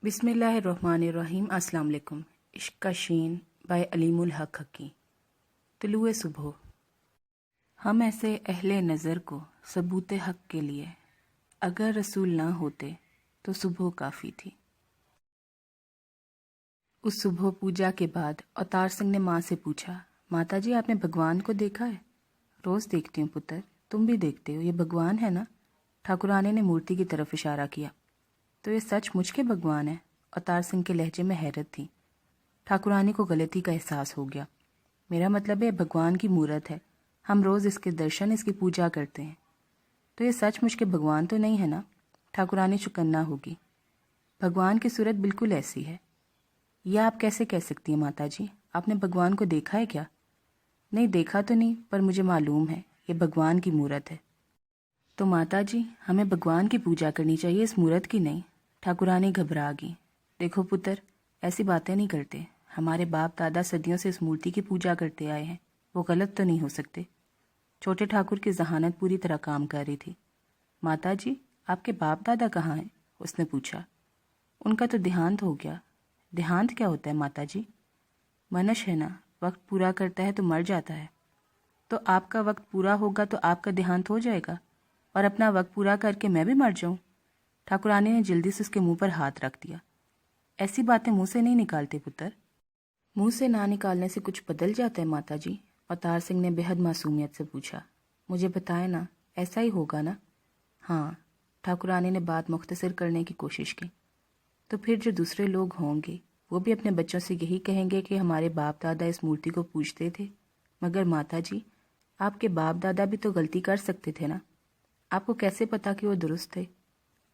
بسم اللہ الرحمن الرحیم۔ السلام علیکم۔ عشق کا شین بائے علیم الحق حقی۔ طلوع صبح۔ ہم ایسے اہل نظر کو ثبوت حق کے لیے اگر رسول نہ ہوتے تو صبح کافی تھی۔ اس صبح پوجا کے بعد اوتار سنگھ نے ماں سے پوچھا، ماتا جی آپ نے بھگوان کو دیکھا ہے؟ روز دیکھتی ہوں پتر، تم بھی دیکھتے ہو، یہ بھگوان ہے نا؟ ٹھاکرانی نے مورتی کی طرف اشارہ کیا۔ تو یہ سچ مجھ کے بھگوان ہے؟ اوتار سنگھ کے لہجے میں حیرت تھی۔ ٹھاکرانی کو غلطی کا احساس ہو گیا۔ میرا مطلب ہے بھگوان کی مورت ہے، ہم روز اس کے درشن، اس کی پوجا کرتے ہیں، تو یہ سچ مجھ کے بھگوان تو نہیں ہے نا؟ ٹھاکرانی چکنا ہوگی۔ بھگوان کی صورت بالکل ایسی ہے۔ یہ آپ کیسے کہہ سکتی ہیں ماتا جی؟ آپ نے بھگوان کو دیکھا ہے کیا؟ نہیں دیکھا تو نہیں، پر مجھے معلوم ہے یہ بھگوان کی مورت ہے۔ تو ماتا جی ہمیں بھگوان کی پوجا کرنی چاہیے، اس مورت کی نہیں۔ ٹھاکرانی گھبرا گئی۔ دیکھو پتر، ایسی باتیں نہیں کرتے، ہمارے باپ دادا صدیوں سے اس مورتی کی پوجا کرتے آئے ہیں، وہ غلط تو نہیں ہو سکتے۔ چھوٹے ٹھاکر کی ذہانت پوری طرح کام کر رہی تھی۔ ماتا جی آپ کے باپ دادا کہاں ہیں؟ اس نے پوچھا۔ ان کا تو دیہانت ہو گیا۔ دیہانت کیا ہوتا ہے ماتا جی؟ منش ہے نا، وقت پورا کرتا ہے تو مر جاتا ہے۔ تو آپ کا وقت پورا ہوگا تو آپ کا دیہانت ہو جائے گا، اور اپنا وقت پورا کر کے میں بھی مر جاؤں؟ ٹھاکرانی نے جلدی سے اس کے منہ پر ہاتھ رکھ دیا۔ ایسی باتیں منہ سے نہیں نکالتے پتر۔ منہ سے نہ نکالنے سے کچھ بدل جاتا ہے ماتا جی؟ اوتار سنگھ نے بے حد معصومیت سے پوچھا۔ مجھے بتائیں نا، ایسا ہی ہوگا نا؟ ہاں، ٹھاکرانی نے بات مختصر کرنے کی کوشش کی۔ تو پھر جو دوسرے لوگ ہوں گے وہ بھی اپنے بچوں سے یہی کہیں گے کہ ہمارے باپ دادا اس مورتی کو پوجتے تھے۔ مگر ماتا جی آپ کے باپ دادا بھی تو غلطی کر سکتے تھے نا؟ آپ کو کیسے پتا کہ وہ درست تھے؟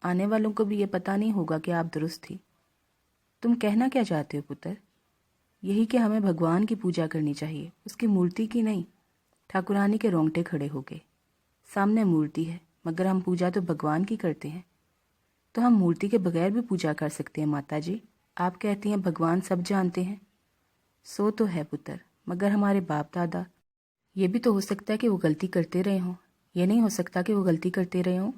آنے والوں کو بھی یہ پتا نہیں ہوگا کہ آپ درست تھی۔ تم کہنا کیا چاہتے ہو پتر؟ یہی کہ ہمیں بھگوان کی پوجا کرنی چاہیے، اس کی مورتی کی نہیں۔ ٹھاکرانی کے رونگٹے کھڑے ہو گئے۔ سامنے مورتی ہے، مگر ہم پوجا تو بھگوان کی کرتے ہیں۔ تو ہم مورتی کے بغیر بھی پوجا کر سکتے ہیں ماتا جی۔ آپ کہتی ہیں بھگوان سب جانتے ہیں۔ سو تو ہے پتر، مگر ہمارے باپ دادا، یہ بھی تو ہو سکتا ہے کہ وہ غلطی کرتے رہے ہوں۔ یہ نہیں ہو سکتا کہ وہ غلطی کرتے رہے ہوں۔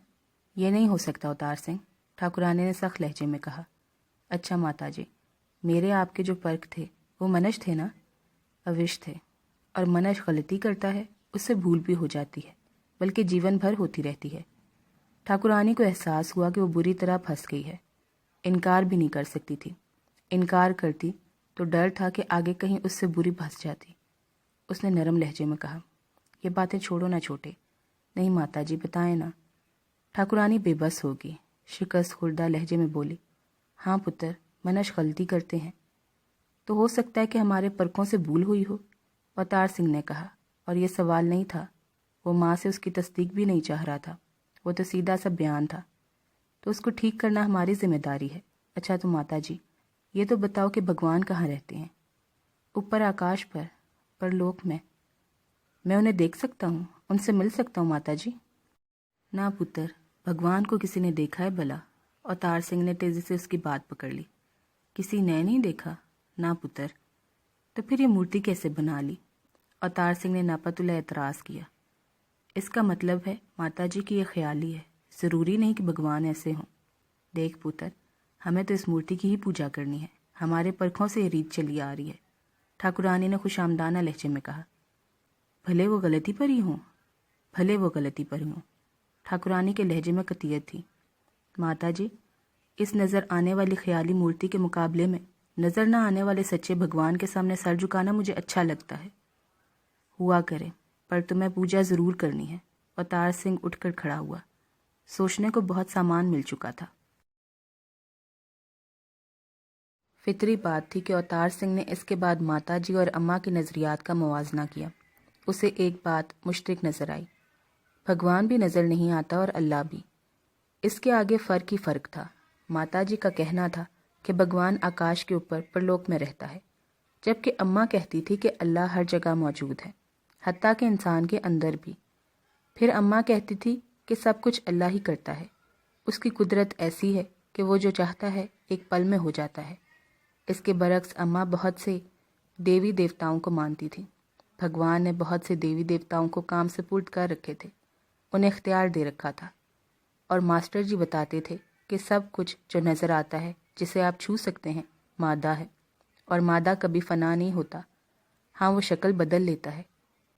یہ نہیں ہو سکتا اوتار سنگھ، ٹھاکرانی نے سخت لہجے میں کہا۔ اچھا ماتا جی، میرے آپ کے جو پرکھ تھے وہ منش تھے نا؟ اوش تھے، اور منش غلطی کرتا ہے، اس سے بھول بھی ہو جاتی ہے، بلکہ جیون بھر ہوتی رہتی ہے۔ ٹھاکرانی کو احساس ہوا کہ وہ بری طرح پھنس گئی ہے۔ انکار بھی نہیں کر سکتی تھی۔ انکار کرتی تو ڈر تھا کہ آگے کہیں اس سے بری پھنس جاتی۔ اس نے نرم لہجے میں کہا، یہ باتیں چھوڑو نہ چھوٹے۔ نہیں ماتا جی بتائیں نا۔ ٹھاکرانی بے بس ہوگی، شکست خوردہ لہجے میں بولی، ہاں پتر، منش غلطی کرتے ہیں۔ تو ہو سکتا ہے کہ ہمارے پرکھوں سے بھول ہوئی ہو، اوتار سنگھ نے کہا، اور یہ سوال نہیں تھا۔ وہ ماں سے اس کی تصدیق بھی نہیں چاہ رہا تھا، وہ تو سیدھا سا بیان تھا۔ تو اس کو ٹھیک کرنا ہماری ذمہ داری ہے۔ اچھا تو ماتا جی یہ تو بتاؤ کہ بھگوان کہاں رہتے ہیں؟ اوپر آکاش پر، پرلوک میں۔ میں انہیں دیکھ سکتا ہوں، ان سے مل سکتا ہوں ماتا جی؟ نہ پتر، بھگوان کو کسی نے دیکھا ہے بھلا؟ اوتار سنگھ نے تیزی سے اس کی بات پکڑ لی۔ کسی نے نہیں دیکھا؟ نہ پتر۔ تو پھر یہ مورتی کیسے بنا لی؟ اوتار سنگھ نے ناپتلا اعتراض کیا۔ اس کا مطلب ہے ماتا جی کی یہ خیالی ہے، ضروری نہیں کہ بھگوان ایسے ہوں۔ دیکھ پتر، ہمیں تو اس مورتی کی ہی پوجا کرنی ہے، ہمارے پرکھوں سے یہ ریت چلی آ رہی ہے۔ ٹھاکرانی نے خوش آمدانہ لہجے میں کہا۔ بھلے وہ غلطی پر ہی ہوں، بھلے وہ غلطی پر ہی ہوں۔ ٹھاکرانی کے لہجے میں قطعیت تھی۔ ماتا جی اس نظر آنے والی خیالی مورتی کے مقابلے میں نظر نہ آنے والے سچے بھگوان کے سامنے سر جھکانا مجھے اچھا لگتا ہے۔ ہوا کرے، پر تمہیں پوجا ضرور کرنی ہے۔ اوتار سنگھ اٹھ کر کھڑا ہوا۔ سوچنے کو بہت سامان مل چکا تھا۔ فطری بات تھی کہ اوتار سنگھ نے اس کے بعد ماتا جی اور اماں کے نظریات کا موازنہ کیا۔ اسے ایک بات مشترک نظر آئی، بھگوان بھی نظر نہیں آتا اور اللہ بھی۔ اس کے آگے فرق ہی فرق تھا۔ ماتا جی کا کہنا تھا کہ بھگوان آکاش کے اوپر پرلوک میں رہتا ہے، جبکہ اماں کہتی تھی کہ اللہ ہر جگہ موجود ہے، حتیٰ کہ انسان کے اندر بھی۔ پھر اماں کہتی تھی کہ سب کچھ اللہ ہی کرتا ہے، اس کی قدرت ایسی ہے کہ وہ جو چاہتا ہے ایک پل میں ہو جاتا ہے۔ اس کے برعکس اماں بہت سے دیوی دیوتاؤں کو مانتی تھی۔ بھگوان نے بہت سے دیوی دیوتاؤں کو کام سپرد کر رکھے تھے، انہیں اختیار دے رکھا تھا، اور ماسٹر جی بتاتے تھے کہ سب کچھ جو نظر آتا ہے جسے آپ چھو سکتے ہیں مادہ ہے، اور مادہ کبھی فنا نہیں ہوتا۔ ہاں، وہ شکل بدل لیتا ہے۔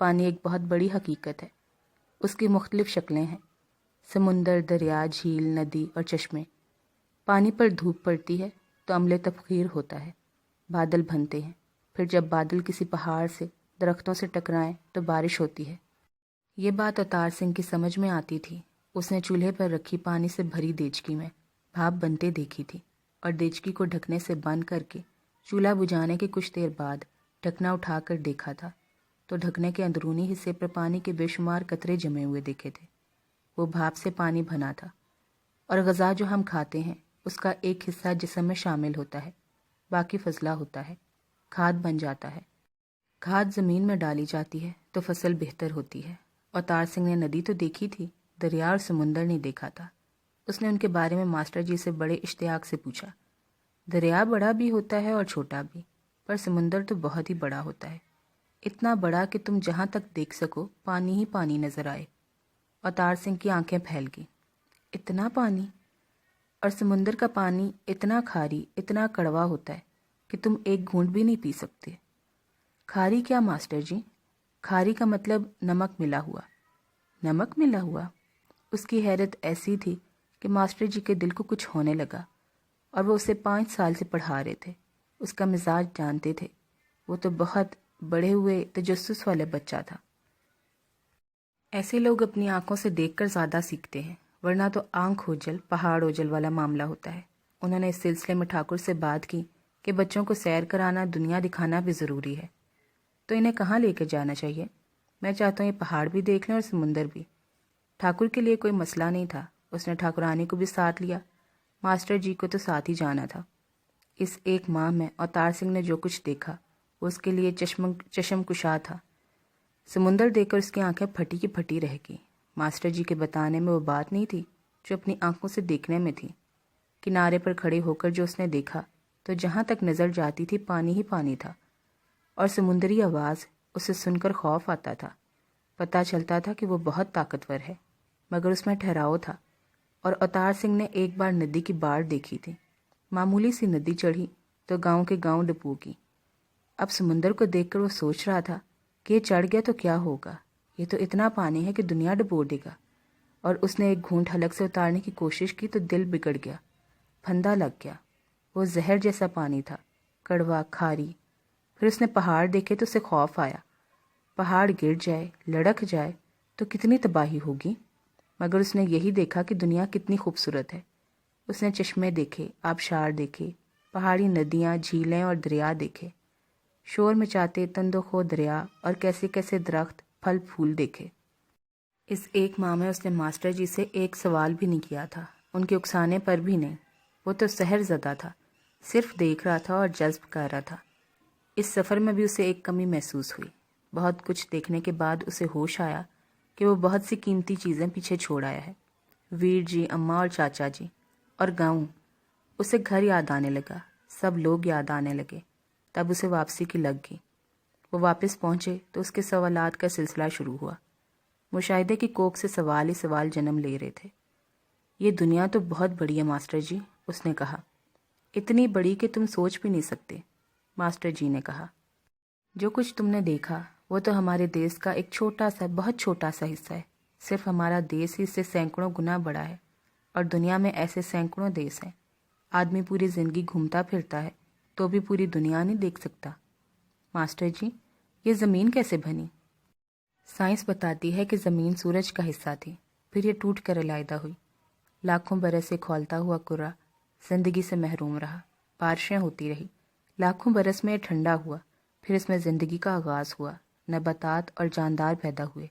پانی ایک بہت بڑی حقیقت ہے۔ اس کی مختلف شکلیں ہیں، سمندر، دریا، جھیل، ندی اور چشمے۔ پانی پر دھوپ پڑتی ہے تو عمل تبخیر ہوتا ہے، بادل بنتے ہیں، پھر جب بادل کسی پہاڑ سے، درختوں سے ٹکرائیں تو بارش ہوتی ہے۔ یہ بات اوتار سنگھ کی سمجھ میں آتی تھی۔ اس نے چولہے پر رکھی پانی سے بھری دیچکی میں بھاپ بنتے دیکھی تھی، اور دیچکی کو ڈھکنے سے بند کر کے چولہا بجھانے کے کچھ دیر بعد ڈھکنا اٹھا کر دیکھا تھا تو ڈھکنے کے اندرونی حصے پر پانی کے بے شمار قطرے جمے ہوئے دیکھے تھے۔ وہ بھاپ سے پانی بنا تھا، اور غذا جو ہم کھاتے ہیں اس کا ایک حصہ جسم میں شامل ہوتا ہے، باقی فضلہ ہوتا ہے، کھاد بن جاتا ہے۔ کھاد زمین میں ڈالی جاتی ہے تو فصل بہتر ہوتی ہے۔ اوتار سنگھ نے ندی تو دیکھی تھی، دریا اور سمندر نہیں دیکھا تھا۔ اس نے ان کے بارے میں ماسٹر جی سے بڑے اشتیاق سے پوچھا۔ دریا بڑا بھی ہوتا ہے اور چھوٹا بھی، پر سمندر تو بہت ہی بڑا ہوتا ہے، اتنا بڑا کہ تم جہاں تک دیکھ سکو پانی ہی پانی نظر آئے۔ اوتار سنگھ کی آنکھیں پھیل گئیں۔ اتنا پانی؟ اور سمندر کا پانی اتنا کھاری، اتنا کڑوا ہوتا ہے کہ تم ایک گھونٹ بھی نہیں پی سکتے۔ کھاری کیا ماسٹر جی؟ کھاری کا مطلب نمک ملا ہوا۔ نمک ملا ہوا؟ اس کی حیرت ایسی تھی کہ ماسٹر جی کے دل کو کچھ ہونے لگا، اور وہ اسے 5 سال سے پڑھا رہے تھے، اس کا مزاج جانتے تھے۔ وہ تو بہت بڑے ہوئے تجسس والے بچہ تھا۔ ایسے لوگ اپنی آنکھوں سے دیکھ کر زیادہ سیکھتے ہیں، ورنہ تو آنکھ اوجل پہاڑ اوجل والا معاملہ ہوتا ہے۔ انہوں نے اس سلسلے میں ٹھاکر سے بات کی کہ بچوں کو سیر کرانا، دنیا دکھانا بھی ضروری ہے، تو انہیں کہاں لے کے جانا چاہیے؟ میں چاہتا ہوں یہ پہاڑ بھی دیکھ لیں اور سمندر بھی۔ ٹھاکر کے لیے کوئی مسئلہ نہیں تھا، اس نے ٹھاکرانی کو بھی ساتھ لیا، ماسٹر جی کو تو ساتھ ہی جانا تھا۔ اس 1 ماہ میں اوتار سنگھ نے جو کچھ دیکھا وہ اس کے لیے چشم کشا تھا۔ سمندر دیکھ کر اس کی آنکھیں پھٹی کی پھٹی رہ گئی۔ ماسٹر جی کے بتانے میں وہ بات نہیں تھی جو اپنی آنکھوں سے دیکھنے میں تھی۔ کنارے پر کھڑے ہو کر جو اس نے دیکھا تو جہاں تک نظر جاتی تھی پانی ہی پانی تھا، اور سمندری آواز اسے سن کر خوف آتا تھا۔ پتہ چلتا تھا کہ وہ بہت طاقتور ہے، مگر اس میں ٹھہراؤ تھا۔ اور اوتار سنگھ نے ایک بار ندی کی باڑھ دیکھی تھی، معمولی سی ندی چڑھی تو گاؤں کے گاؤں ڈبو گی۔ اب سمندر کو دیکھ کر وہ سوچ رہا تھا کہ یہ چڑھ گیا تو کیا ہوگا، یہ تو اتنا پانی ہے کہ دنیا ڈبو دے گا۔ اور اس نے ایک گھونٹ حلق سے اتارنے کی کوشش کی تو دل بگڑ گیا، پھندا لگ گیا۔ وہ زہر جیسا پانی تھا، کڑوا، کھاری۔ پھر اس نے پہاڑ دیکھے تو اسے خوف آیا، پہاڑ گر جائے، لڑک جائے تو کتنی تباہی ہوگی۔ مگر اس نے یہی دیکھا کہ دنیا کتنی خوبصورت ہے۔ اس نے چشمے دیکھے، آبشار دیکھے، پہاڑی ندیاں، جھیلیں اور دریا دیکھے، شور مچاتے تند و خو دریا، اور کیسے کیسے درخت، پھل پھول دیکھے۔ اس 1 ماہ میں اس نے ماسٹر جی سے ایک سوال بھی نہیں کیا تھا، ان کے اکسانے پر بھی نہیں۔ وہ تو سحر زدہ تھا، صرف دیکھ رہا تھا اور جذب کر رہا تھا۔ اس سفر میں بھی اسے ایک کمی محسوس ہوئی۔ بہت کچھ دیکھنے کے بعد اسے ہوش آیا کہ وہ بہت سی قیمتی چیزیں پیچھے چھوڑ آیا ہے۔ ویر جی، اماں اور چاچا جی، اور گاؤں۔ اسے گھر یاد آنے لگا، سب لوگ یاد آنے لگے۔ تب اسے واپسی کی لگ گئی۔ وہ واپس پہنچے تو اس کے سوالات کا سلسلہ شروع ہوا۔ مشاہدے کی کوکھ سے سوال ہی سوال جنم لے رہے تھے۔ یہ دنیا تو بہت بڑی ہے ماسٹر جی، اس نے کہا۔ اتنی بڑی کہ تم سوچ بھی نہیں سکتے، ماسٹر جی نے کہا۔ جو کچھ تم نے دیکھا وہ تو ہمارے دیس کا ایک چھوٹا سا، بہت چھوٹا سا حصہ ہے۔ صرف ہمارا دیس ہی اس سے سینکڑوں گنا بڑا ہے، اور دنیا میں ایسے سینکڑوں دیس ہیں۔ آدمی پوری زندگی گھومتا پھرتا ہے تو بھی پوری دنیا نہیں دیکھ سکتا۔ ماسٹر جی، یہ زمین کیسے بنی؟ سائنس بتاتی ہے کہ زمین سورج کا حصہ تھی، پھر یہ ٹوٹ کر علیحدہ ہوئی۔ لاکھوں برس سے کھولتا ہوا کرہ زندگی سے محروم رہا، بارشیں ہوتی رہی۔ لاکھوں برس میں یہ ٹھنڈا ہوا، پھر اس میں زندگی کا آغاز ہوا، نباتات اور جاندار پیدا ہوئے۔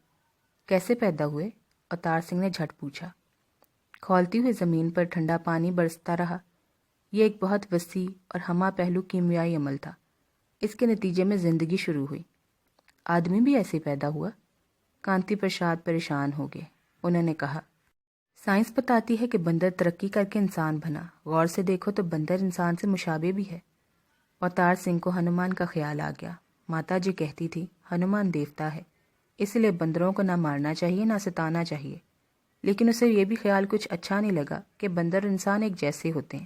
کیسے پیدا ہوئے؟ اوتار سنگھ نے جھٹ پوچھا۔ کھولتی ہوئی زمین پر ٹھنڈا پانی برستا رہا۔ یہ ایک بہت وسیع اور ہمہ پہلو کیمیائی عمل تھا۔ اس کے نتیجے میں زندگی شروع ہوئی۔ آدمی بھی ایسے پیدا ہوا؟ کانتی پرساد پریشان ہو گئے۔ انہوں نے کہا، سائنس بتاتی ہے کہ بندر ترقی کر کے انسان بنا، غور سے دیکھو تو بندر انسان سے مشابہ بھی ہے۔ اوتار سنگھ کو ہنومان کا خیال آ گیا۔ ماتا جی کہتی تھی ہنومان دیوتا ہے، اس لیے بندروں کو نہ مارنا چاہیے نہ ستانا چاہیے۔ لیکن اسے یہ بھی خیال کچھ اچھا نہیں لگا کہ بندر انسان ایک جیسے ہوتے ہیں،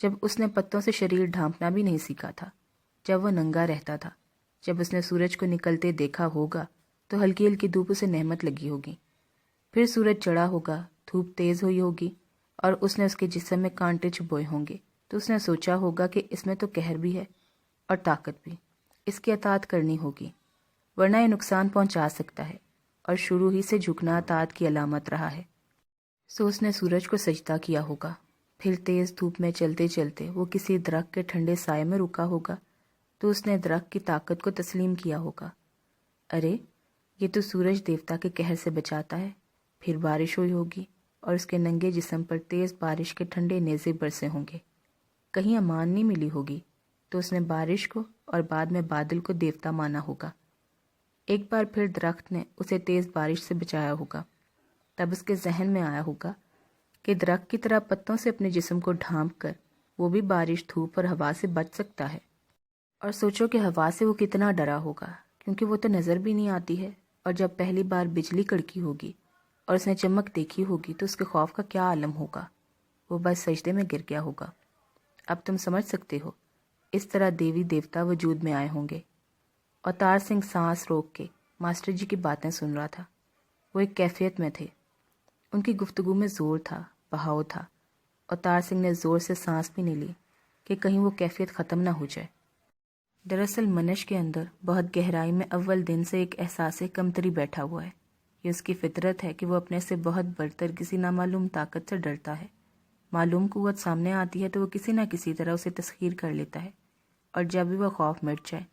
جب اس نے پتوں سے شریر ڈھانپنا بھی نہیں سیکھا تھا، جب وہ ننگا رہتا تھا، جب اس نے سورج کو نکلتے دیکھا ہوگا تو ہلکی ہلکی دھوپ اسے نعمت لگی ہوگی، پھر سورج چڑھا ہوگا، دھوپ تیز ہوئی ہوگی اور اس نے اس کے جسم میں کانٹے چبھوئے ہوں گے، تو اس نے سوچا ہوگا کہ اس میں تو قہر بھی ہے اور طاقت بھی، اس کی اطاعت کرنی ہوگی ورنہ یہ نقصان پہنچا سکتا ہے، اور شروع ہی سے جھکنا اطاعت کی علامت رہا ہے۔ سو اس نے سورج کو سجدہ کیا ہوگا، پھر تیز دھوپ میں چلتے چلتے وہ کسی درخت کے ٹھنڈے سائے میں رکا ہوگا تو اس نے درخت کی طاقت کو تسلیم کیا ہوگا۔ ارے یہ تو سورج دیوتا کے قہر سے بچاتا ہے۔ پھر بارش ہوئی ہوگی اور اس کے ننگے جسم پر تیز بارش کے ٹھنڈے نیزے برسے ہوں گے، کہیں امان نہیں ملی ہوگی تو اس نے بارش کو اور بعد میں بادل کو دیوتا مانا ہوگا۔ ایک بار پھر درخت نے اسے تیز بارش سے بچایا ہوگا، تب اس کے ذہن میں آیا ہوگا کہ درخت کی طرح پتوں سے اپنے جسم کو ڈھانپ کر وہ بھی بارش، دھوپ اور ہوا سے بچ سکتا ہے۔ اور سوچو کہ ہوا سے وہ کتنا ڈرا ہوگا، کیونکہ وہ تو نظر بھی نہیں آتی ہے، اور جب پہلی بار بجلی کڑکی ہوگی اور اس نے چمک دیکھی ہوگی تو اس کے خوف کا کیا عالم ہوگا، وہ بس سجدے میں گر گیا ہوگا۔ اب تم سمجھ سکتے ہو اس طرح دیوی دیوتا وجود میں آئے ہوں گے۔ اوتار سنگھ سانس روک کے ماسٹر جی کی باتیں سن رہا تھا۔ وہ ایک کیفیت میں تھے، ان کی گفتگو میں زور تھا، بہاؤ تھا۔ اوتار سنگھ نے زور سے سانس بھی نہیں لی کہ کہیں وہ کیفیت ختم نہ ہو جائے۔ دراصل منش کے اندر بہت گہرائی میں اول دن سے ایک احساس کمتری بیٹھا ہوا ہے۔ یہ اس کی فطرت ہے کہ وہ اپنے سے بہت برتر کسی نامعلوم طاقت سے ڈرتا ہے۔ معلوم قوت سامنے آتی ہے تو وہ کسی نہ کسی طرح اسے تسخیر کر لیتا ہے، اور جب بھی وہ خوف مٹ جائے،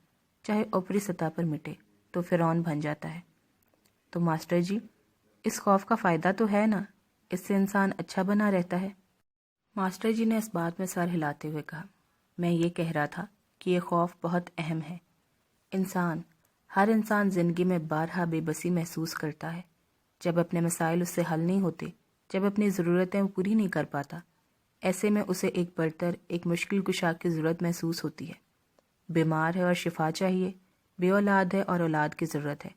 چاہے اوپری سطح پر مٹے، تو فرعون بن جاتا ہے۔ تو ماسٹر جی، اس خوف کا فائدہ تو ہے نا، اس سے انسان اچھا بنا رہتا ہے۔ ماسٹر جی نے اس بات میں سر ہلاتے ہوئے کہا، میں یہ کہہ رہا تھا کہ یہ خوف بہت اہم ہے۔ ہر انسان زندگی میں بارہا بے بسی محسوس کرتا ہے، جب اپنے مسائل اس سے حل نہیں ہوتے، جب اپنی ضرورتیں وہ پوری نہیں کر پاتا، ایسے میں اسے ایک برتر، ایک مشکل کشا کی ضرورت محسوس ہوتی ہے۔ بیمار ہے اور شفا چاہیے، بے اولاد ہے اور اولاد کی ضرورت ہے،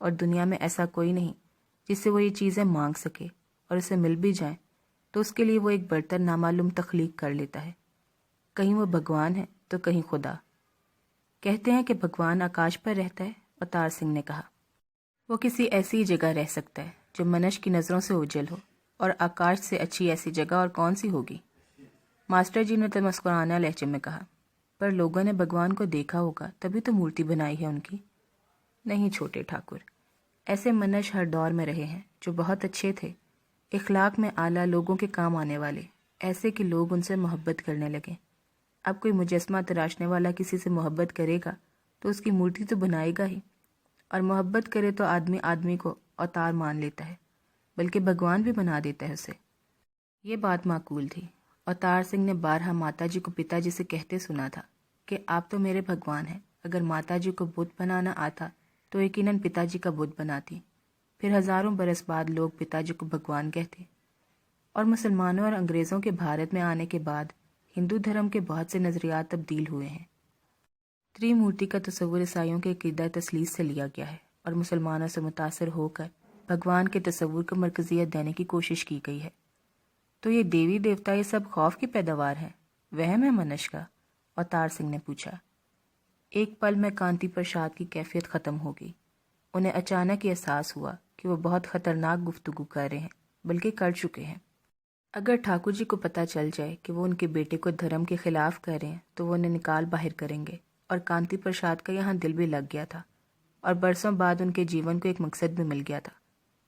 اور دنیا میں ایسا کوئی نہیں جس سے وہ یہ چیزیں مانگ سکے، اور اسے مل بھی جائیں تو اس کے لیے وہ ایک برتر نامعلوم تخلیق کر لیتا ہے۔ کہیں وہ بھگوان ہے تو کہیں خدا۔ کہتے ہیں کہ بھگوان آکاش پر رہتا ہے، اوتار سنگھ نے کہا۔ وہ کسی ایسی جگہ رہ سکتا ہے جو منش کی نظروں سے اوجھل ہو، اور آکاش سے اچھی ایسی جگہ اور کون سی ہوگی؟ ماسٹر جی نے تمسکرانہ لہجے میں کہا، پر لوگوں نے بھگوان کو دیکھا ہوگا تبھی تو مورتی بنائی ہے ان کی۔ نہیں چھوٹے ٹھاکر، ایسے منش ہر دور میں رہے ہیں جو بہت اچھے تھے، اخلاق میں اعلیٰ، لوگوں کے کام آنے والے، ایسے کہ لوگ ان سے محبت کرنے لگے۔ اب کوئی مجسمہ تراشنے والا کسی سے محبت کرے گا تو اس کی مورتی تو بنائے گا ہی، اور محبت کرے تو آدمی آدمی کو اوتار مان لیتا ہے، بلکہ بھگوان بھی بنا دیتا ہے اسے۔ یہ بات معقول تھی۔ اوتار سنگھ نے بارہا ماتا جی کو پتا جی سے کہتے سنا تھا کہ آپ تو میرے بھگوان ہیں، اگر ماتا جی کو بت بنانا آتا تو یقیناً پتا جی کا بت بناتی، پھر ہزاروں برس بعد لوگ پتا جی کو بھگوان کہتے۔ اور مسلمانوں اور انگریزوں کے بھارت میں آنے کے بعد ہندو دھرم کے بہت سے نظریات تبدیل ہوئے ہیں۔ تری مورتی کا تصور عیسائیوں کے عقیدہ تثلیث سے لیا گیا ہے، اور مسلمانوں سے متاثر ہو کر بھگوان کے تصور کو مرکزیت دینے کی کوشش کی گئی ہے۔ تو یہ دیوی دیوتا یہ سب خوف کی پیداوار ہے، وہم ہے منش کا؟ اوتار سنگھ نے پوچھا۔ ایک پل میں کانتی پرساد کی کیفیت ختم ہو گئی۔ انہیں اچانک یہ احساس ہوا کہ وہ بہت خطرناک گفتگو کر رہے ہیں، بلکہ کر چکے ہیں۔ اگر ٹھاکر جی کو پتہ چل جائے کہ وہ ان کے بیٹے کو دھرم کے خلاف کر رہے ہیں تو وہ انہیں نکال باہر کریں گے، اور کانتی پرساد کا یہاں دل بھی لگ گیا تھا، اور برسوں بعد ان کے جیون کو ایک مقصد بھی مل گیا تھا۔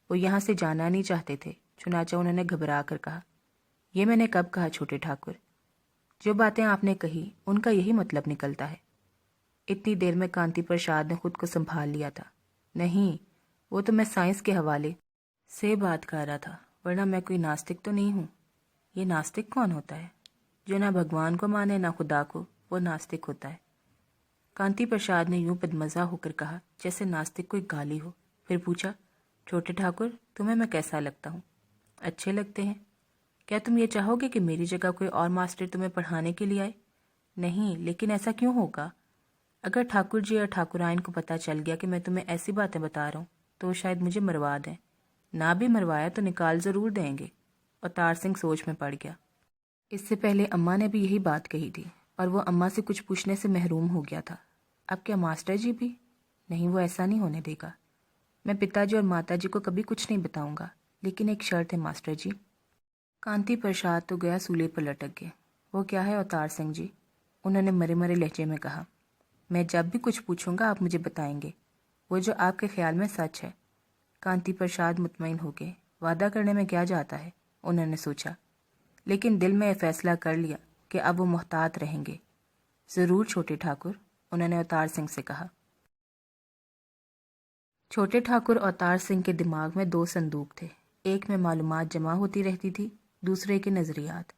وہ یہاں سے جانا نہیں چاہتے تھے، چنانچہ انہوں نے گھبرا کر کہا، یہ میں نے کب کہا چھوٹے ٹھاکر؟ جو باتیں آپ نے کہی ان کا یہی مطلب نکلتا ہے۔ اتنی دیر میں کانتی پرساد نے خود کو سنبھال لیا تھا۔ نہیں، وہ تو میں سائنس کے حوالے سے بات کر رہا تھا، ورنہ میں کوئی ناستک تو نہیں ہوں۔ یہ ناستک کون ہوتا ہے؟ جو نہ بھگوان کو مانے نہ خدا کو، وہ ناستک ہوتا ہے۔ کانتی پرساد نے یوں بدمزہ ہو کر کہا جیسے ناستک کوئی گالی ہو، پھر پوچھا، چھوٹے ٹھاکر تمہیں میں کیسا لگتا ہوں؟ اچھے لگتے ہیں۔ کیا تم یہ چاہو گے کہ میری جگہ کوئی اور ماسٹر تمہیں پڑھانے کے لیے آئے؟ نہیں، لیکن ایسا کیوں ہوگا؟ اگر ٹھاکر جی اور ٹھاکرائن کو پتہ چل گیا کہ میں تمہیں ایسی باتیں بتا رہا ہوں تو وہ شاید مجھے مروا دیں، نہ بھی مروایا تو نکال ضرور دیں گے۔ اوتار سنگھ سوچ میں پڑ گیا۔ اس سے پہلے اماں نے بھی یہی بات کہی تھی اور وہ اماں سے کچھ پوچھنے سے محروم ہو گیا تھا۔ اب کیا ماسٹر جی بھی؟ نہیں، وہ ایسا نہیں ہونے دے گا۔ میں پتا جی اور ماتا جی کو کبھی کچھ نہیں بتاؤں گا، لیکن ایک شرط ہے ماسٹر جی۔ کانتی پرساد تو گیا سولے پر لٹک گئے۔ وہ کیا ہے اوتار سنگھ جی؟ انہوں نے مرے مرے لہجے میں کہا۔ میں جب بھی کچھ پوچھوں گا آپ مجھے بتائیں گے، وہ جو آپ کے خیال میں سچ ہے۔ کانتی پرساد مطمئن ہو گئے۔ وعدہ کرنے میں کیا جاتا ہے، انہوں نے سوچا، لیکن دل میں یہ فیصلہ کر لیا کہ اب وہ محتاط رہیں گے۔ ضرور چھوٹے ٹھاکر، انہوں نے اوتار سنگھ سے کہا۔ چھوٹے ٹھاکر اوتار سنگھ کے دماغ میں دو صندوق تھے، ایک میں معلومات جمع ہوتی رہتی تھی، دوسرے کے نظریات،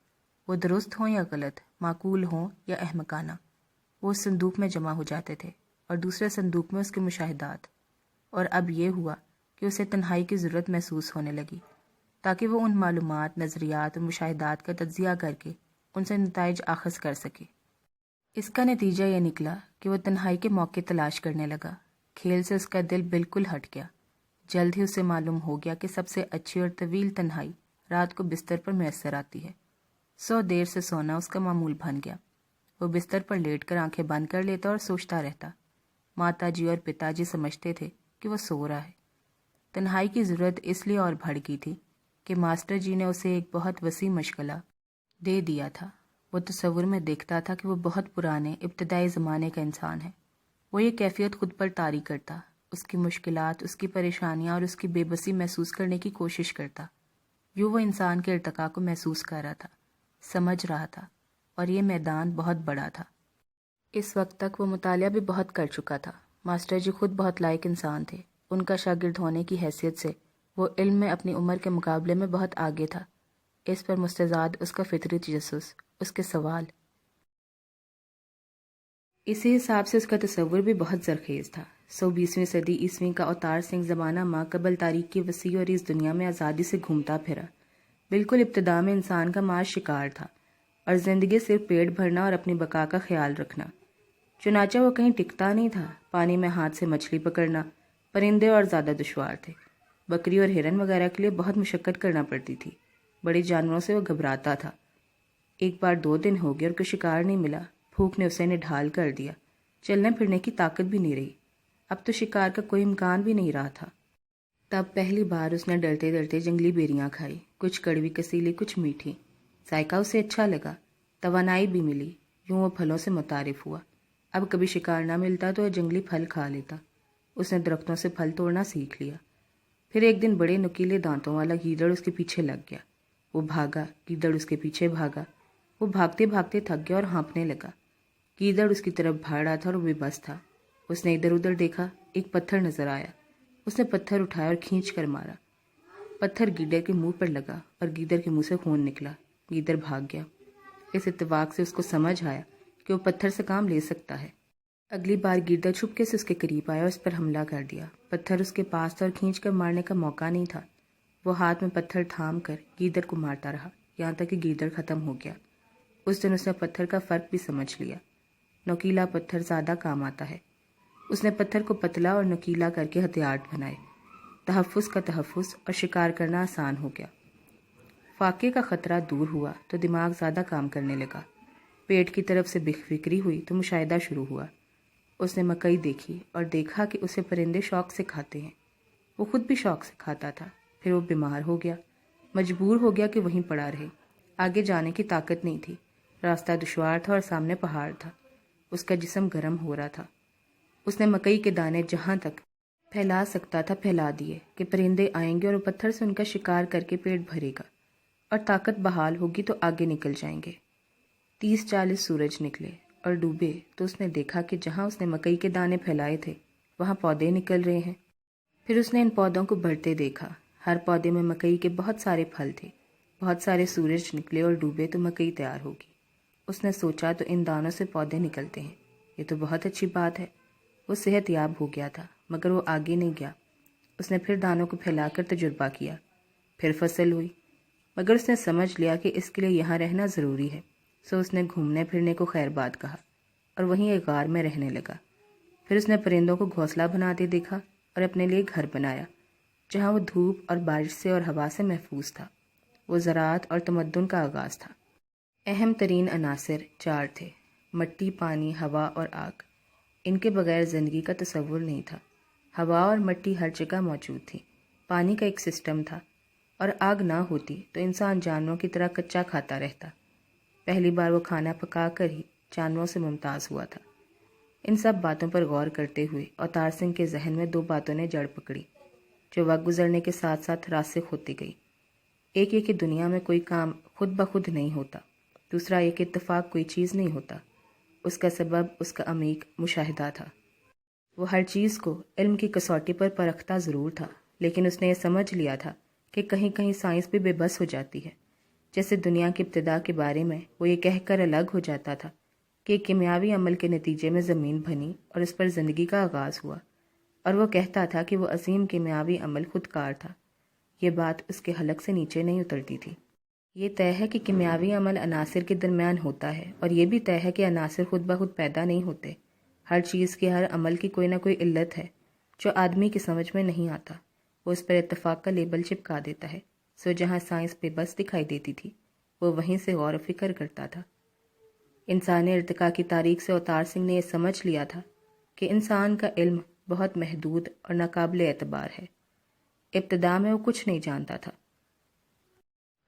وہ درست ہوں یا غلط، معقول ہوں یا احمقانہ، وہ اس صندوق میں جمع ہو جاتے تھے، اور دوسرے صندوق میں اس کے مشاہدات۔ اور اب یہ ہوا کہ اسے تنہائی کی ضرورت محسوس ہونے لگی، تاکہ وہ ان معلومات، نظریات اور مشاہدات کا تجزیہ کر کے ان سے نتائج اخذ کر سکے۔ اس کا نتیجہ یہ نکلا کہ وہ تنہائی کے موقع تلاش کرنے لگا۔ کھیل سے اس کا دل بالکل ہٹ گیا۔ جلد ہی اسے معلوم ہو گیا کہ سب سے اچھی اور طویل تنہائی رات کو بستر پر میسر آتی ہے۔ دیر سے سونا اس کا معمول بن گیا۔ وہ بستر پر لیٹ کر آنکھیں بند کر لیتا اور سوچتا رہتا۔ ماتا جی اور پتا جی سمجھتے تھے کہ وہ سو رہا ہے۔ تنہائی کی ضرورت اس لیے اور بڑھ گئی تھی کہ ماسٹر جی نے اسے ایک بہت وسیع مشغلہ دے دیا تھا۔ وہ تصور میں دیکھتا تھا کہ وہ بہت پرانے ابتدائی زمانے کا انسان ہے۔ وہ یہ کیفیت خود پر طاری کرتا، اس کی مشکلات، اس کی پریشانیاں اور اس کی بے بسی محسوس کرنے کی کوشش کرتا۔ یوں وہ انسان کے ارتقاء کو محسوس کر رہا تھا، سمجھ رہا تھا، اور یہ میدان بہت بڑا تھا۔ اس وقت تک وہ مطالعہ بھی بہت کر چکا تھا۔ ماسٹر جی خود بہت لائق انسان تھے۔ ان کا شاگرد ہونے کی حیثیت سے وہ علم میں اپنی عمر کے مقابلے میں بہت آگے تھا۔ اس پر مستزاد اس کا فطری تجسس، اس کے سوال۔ اسی حساب سے اس کا تصور بھی بہت زرخیز تھا۔ 20ویں صدی عیسوی کا اوتار سنگھ زمانہ ماں قبل تاریخ کی وسیع اور اس دنیا میں آزادی سے گھومتا پھرا۔ بالکل ابتدا میں انسان کا معاش شکار تھا، اور زندگی صرف پیٹ بھرنا اور اپنی بقا کا خیال رکھنا۔ چنانچہ وہ کہیں ٹکتا نہیں تھا۔ پانی میں ہاتھ سے مچھلی پکڑنا، پرندے اور زیادہ دشوار تھے۔ بکری اور ہرن وغیرہ کے لیے بہت مشقت کرنا پڑتی تھی۔ بڑے جانوروں سے وہ گھبراتا تھا۔ ایک بار 2 دن ہو گئے اور کوئی شکار نہیں ملا۔ بھوک نے اسے نڈھال کر دیا، چلنے پھرنے کی طاقت بھی نہیں رہی۔ اب تو شکار کا کوئی امکان بھی نہیں رہا تھا۔ تب پہلی بار اس نے ڈرتے ڈرتے جنگلی بیریاں کھائی، کچھ کڑوی کسیلی، کچھ میٹھی۔ ذائقہ اسے اچھا لگا، توانائی بھی ملی۔ یوں وہ پھلوں سے متعارف ہوا۔ اب کبھی شکار نہ ملتا تو وہ جنگلی پھل کھا لیتا۔ اس نے درختوں سے پھل توڑنا سیکھ لیا۔ پھر ایک دن بڑے نکیلے دانتوں والا گیدڑ اس کے پیچھے لگ گیا۔ وہ بھاگا، گیدڑ اس کے پیچھے بھاگا۔ وہ بھاگتے بھاگتے تھک گیا اور ہانپنے لگا۔ گیدڑ اس کی طرف بھاگ رہا تھا اور وہ بے بس تھا۔ اس نے ادھر ادھر دیکھا، ایک پتھر نظر آیا۔ اس نے پتھر اٹھایا اور کھینچ کر مارا۔ پتھر گیدڑ کے منہ پر لگا اور گیدڑ کے منہ سے خون نکلا۔ گیدڑ بھاگ گیا۔ اس اتفاق سے اس کو سمجھ آیا کہ وہ پتھر سے کام لے سکتا ہے۔ اگلی بار گیدڑ چھپکے سے اس کے قریب آیا اور اس پر حملہ کر دیا۔ پتھر اس کے پاس تھا اور کھینچ کر مارنے کا موقع نہیں تھا۔ وہ ہاتھ میں پتھر تھام کر گیدڑ کو مارتا رہا، یہاں تک کہ گیدڑ ختم ہو گیا۔ اس دن اس نے پتھر کا فرق بھی سمجھ لیا۔ نوکیلا پتھر زیادہ کام آتا ہے۔ اس نے پتھر کو پتلا اور نوکیلا کر کے ہتھیار بنائے۔ تحفظ کا تحفظ اور شکار کرنا آسان ہو گیا۔ فاقے کا خطرہ دور ہوا تو دماغ زیادہ کام کرنے لگا۔ پیٹ کی طرف سے بے فکری ہوئی تو مشاہدہ شروع ہوا۔ اس نے مکئی دیکھی اور دیکھا کہ اسے پرندے شوق سے کھاتے ہیں۔ وہ خود بھی شوق سے کھاتا تھا۔ پھر وہ بیمار ہو گیا، مجبور ہو گیا کہ وہیں پڑا رہے۔ آگے جانے کی طاقت نہیں تھی، راستہ دشوار تھا اور سامنے پہاڑ تھا۔ اس کا جسم گرم ہو رہا تھا۔ اس نے مکئی کے دانے جہاں تک پھیلا سکتا تھا پھیلا دیے کہ پرندے آئیں گے اور وہ پتھر سے ان کا شکار کر کے پیٹ بھرے گا، اور طاقت بحال ہوگی تو آگے نکل جائیں گے۔ 30-40 سورج نکلے اور ڈوبے تو اس نے دیکھا کہ جہاں اس نے مکئی کے دانے پھیلائے تھے وہاں پودے نکل رہے ہیں۔ پھر اس نے ان پودوں کو بڑھتے دیکھا۔ ہر پودے میں مکئی کے بہت سارے پھل تھے۔ بہت سارے سورج نکلے اور ڈوبے تو مکئی تیار ہوگی۔ اس نے سوچا تو ان دانوں سے پودے نکلتے ہیں، یہ تو بہت اچھی بات ہے۔ وہ صحت یاب ہو گیا تھا، مگر وہ آگے نہیں گیا۔ اس نے پھر دانوں کو پھیلا کر تجربہ کیا۔ پھر فصل ہوئی، مگر اس نے سمجھ لیا کہ اس کے لیے یہاں رہنا ضروری ہے، سو اس نے گھومنے پھرنے کو خیر بات کہا اور وہیں ایک غار میں رہنے لگا۔ پھر اس نے پرندوں کو گھونسلہ بناتے دیکھا اور اپنے لیے گھر بنایا، جہاں وہ دھوپ اور بارش سے اور ہوا سے محفوظ تھا۔ وہ زراعت اور تمدن کا آغاز تھا۔ اہم ترین عناصر 4 تھے: مٹی، پانی، ہوا اور آگ۔ ان کے بغیر زندگی کا تصور نہیں تھا۔ ہوا اور مٹی ہر جگہ موجود تھی، پانی کا ایک سسٹم تھا، اور آگ نہ ہوتی تو انسان جانوروں کی طرح کچا کھاتا رہتا۔ پہلی بار وہ کھانا پکا کر ہی جانوروں سے ممتاز ہوا تھا۔ ان سب باتوں پر غور کرتے ہوئے اوتار سنگھ کے ذہن میں 2 باتوں نے جڑ پکڑی، جو وقت گزرنے کے ساتھ ساتھ راسخ ہوتی گئی۔ ایک یہ کہ دنیا میں کوئی کام خود بخود نہیں ہوتا، دوسرا یہ کہ اتفاق کوئی چیز نہیں ہوتا، اس کا سبب اس کا عمیق مشاہدہ تھا۔ وہ ہر چیز کو علم کی کسوٹی پر پرکھتا ضرور تھا، لیکن اس نے یہ سمجھ لیا تھا کہ کہیں کہیں سائنس بھی بے بس ہو جاتی ہے۔ جیسے دنیا کی ابتدا کے بارے میں وہ یہ کہہ کر الگ ہو جاتا تھا کہ ایک کیمیاوی عمل کے نتیجے میں زمین بنی اور اس پر زندگی کا آغاز ہوا، اور وہ کہتا تھا کہ وہ عظیم کیمیاوی عمل خودکار تھا۔ یہ بات اس کے حلق سے نیچے نہیں اترتی تھی۔ یہ طے ہے کہ کیمیاوی عمل عناصر کے درمیان ہوتا ہے، اور یہ بھی طے ہے کہ عناصر خود بخود پیدا نہیں ہوتے۔ ہر چیز کے ہر عمل کی کوئی نہ کوئی علت ہے جو آدمی کی سمجھ میں نہیں آتا۔ وہ اس پر اتفاق کا لیبل چپکا دیتا ہے۔ سو جہاں سائنس بے بس دکھائی دیتی تھی، وہ وہیں سے غور و فکر کرتا تھا۔ انسانی ارتقاء کی تاریخ سے اوتار سنگھ نے یہ سمجھ لیا تھا کہ انسان کا علم بہت محدود اور ناقابل اعتبار ہے۔ ابتدا میں وہ کچھ نہیں جانتا تھا،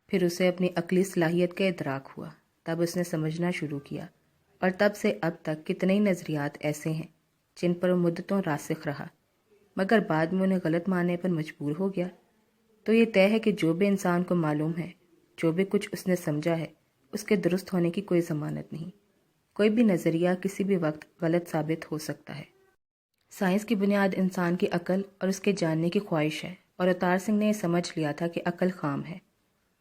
پھر اسے اپنی عقلی صلاحیت کا ادراک ہوا، تب اس نے سمجھنا شروع کیا، اور تب سے اب تک کتنے ہی نظریات ایسے ہیں جن پر وہ مدتوں راسخ رہا، مگر بعد میں انہیں غلط ماننے پر مجبور ہو گیا۔ تو یہ طے ہے کہ جو بھی انسان کو معلوم ہے، جو بھی کچھ اس نے سمجھا ہے، اس کے درست ہونے کی کوئی ضمانت نہیں۔ کوئی بھی نظریہ کسی بھی وقت غلط ثابت ہو سکتا ہے۔ سائنس کی بنیاد انسان کی عقل اور اس کے جاننے کی خواہش ہے، اور اوتار سنگھ نے یہ سمجھ لیا تھا کہ عقل خام ہے۔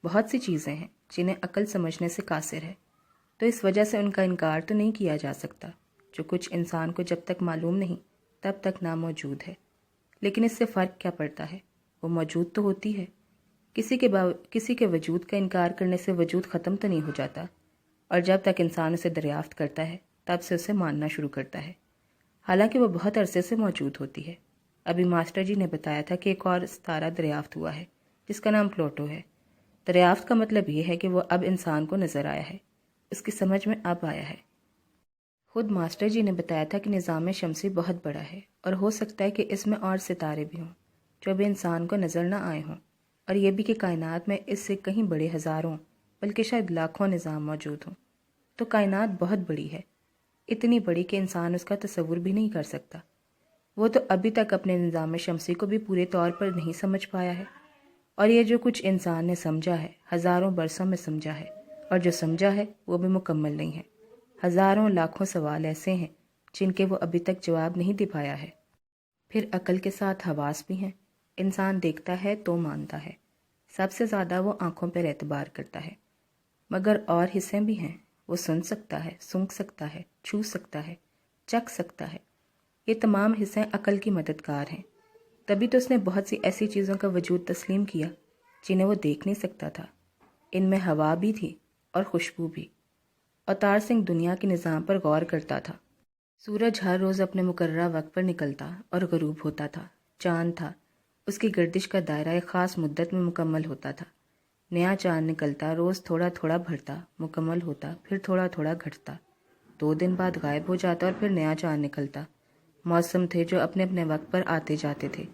بہت سی چیزیں ہیں جنہیں عقل سمجھنے سے قاصر ہے، تو اس وجہ سے ان کا انکار تو نہیں کیا جا سکتا۔ جو کچھ انسان کو جب تک معلوم نہیں تب تک ناموجود ہے، لیکن اس سے فرق کیا پڑتا ہے؟ وہ موجود تو ہوتی ہے۔ کسی کے وجود کا انکار کرنے سے وجود ختم تو نہیں ہو جاتا، اور جب تک انسان اسے دریافت کرتا ہے تب سے اسے ماننا شروع کرتا ہے، حالانکہ وہ بہت عرصے سے موجود ہوتی ہے۔ ابھی ماسٹر جی نے بتایا تھا کہ ایک اور ستارہ دریافت ہوا ہے جس کا نام پلوٹو ہے۔ دریافت کا مطلب یہ ہے کہ وہ اب انسان کو نظر آیا ہے، اس کی سمجھ میں اب آیا ہے۔ خود ماسٹر جی نے بتایا تھا کہ نظام شمسی بہت بڑا ہے، اور ہو سکتا ہے کہ اس میں اور ستارے بھی ہوں جو ابھی انسان کو نظر نہ آئے ہوں، اور یہ بھی کہ کائنات میں اس سے کہیں بڑے ہزاروں بلکہ شاید لاکھوں نظام موجود ہوں۔ تو کائنات بہت بڑی ہے، اتنی بڑی کہ انسان اس کا تصور بھی نہیں کر سکتا۔ وہ تو ابھی تک اپنے نظام شمسی کو بھی پورے طور پر نہیں سمجھ پایا ہے، اور یہ جو کچھ انسان نے سمجھا ہے ہزاروں برسوں میں سمجھا ہے، اور جو سمجھا ہے وہ بھی مکمل نہیں ہے۔ ہزاروں لاکھوں سوال ایسے ہیں جن کے وہ ابھی تک جواب نہیں دے پایا ہے۔ پھر عقل کے ساتھ حواس بھی ہیں۔ انسان دیکھتا ہے تو مانتا ہے، سب سے زیادہ وہ آنکھوں پر اعتبار کرتا ہے، مگر اور حصے بھی ہیں۔ وہ سن سکتا ہے، سونگھ سکتا ہے، چھو سکتا ہے، چکھ سکتا ہے۔ یہ تمام حصے عقل کی مددگار ہیں، تبھی تو اس نے بہت سی ایسی چیزوں کا وجود تسلیم کیا جنہیں وہ دیکھ نہیں سکتا تھا۔ ان میں ہوا بھی تھی اور خوشبو بھی۔ اوتار سنگھ دنیا کے نظام پر غور کرتا تھا۔ سورج ہر روز اپنے مقررہ وقت پر نکلتا اور غروب ہوتا تھا۔ چاند تھا، اس کی گردش کا دائرہ ایک خاص مدت میں مکمل ہوتا تھا۔ نیا چاند نکلتا، روز تھوڑا تھوڑا بڑھتا، مکمل ہوتا، پھر تھوڑا تھوڑا گھٹتا، 2 دن بعد غائب ہو جاتا اور پھر نیا چاند نکلتا۔ موسم تھے جو اپنے اپنے وقت پر آتے جاتے تھے۔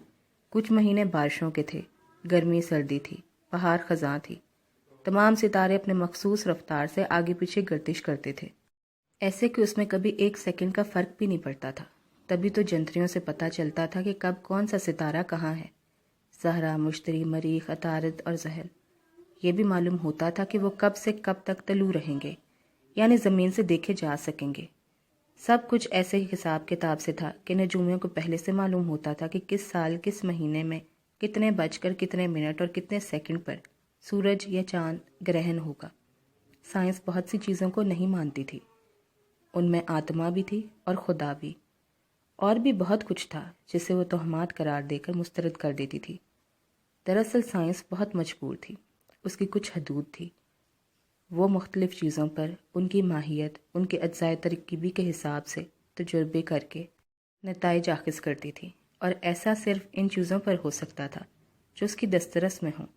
کچھ مہینے بارشوں کے تھے، گرمی سردی تھی، بہار خزاں تھی۔ تمام ستارے اپنے مخصوص رفتار سے آگے پیچھے گردش کرتے تھے، ایسے کہ اس میں کبھی 1 سیکنڈ کا فرق بھی نہیں پڑتا تھا۔ تبھی تو جنتریوں سے پتہ چلتا تھا کہ کب کون سا ستارہ کہاں ہے۔ زہرہ، مشتری، مریخ، عطارد اور زحل۔ یہ بھی معلوم ہوتا تھا کہ وہ کب سے کب تک طلوع رہیں گے، یعنی زمین سے دیکھے جا سکیں گے۔ سب کچھ ایسے ہی حساب کتاب سے تھا کہ نجومیوں کو پہلے سے معلوم ہوتا تھا کہ کس سال کس مہینے میں کتنے بج کر کتنے منٹ اور کتنے سیکنڈ پر سورج یا چاند گرہن ہوگا۔ سائنس بہت سی چیزوں کو نہیں مانتی تھی، ان میں آتما بھی تھی اور خدا بھی، اور بھی بہت کچھ تھا جسے وہ توہمات قرار دے کر مسترد کر دیتی تھی۔ دراصل سائنس بہت مجبور تھی، اس کی کچھ حدود تھی۔ وہ مختلف چیزوں پر ان کی ماہیت، ان کے اجزائے ترکیبی کے حساب سے تجربے کر کے نتائج اخذ کرتی تھی، اور ایسا صرف ان چیزوں پر ہو سکتا تھا جو اس کی دسترس میں ہوں،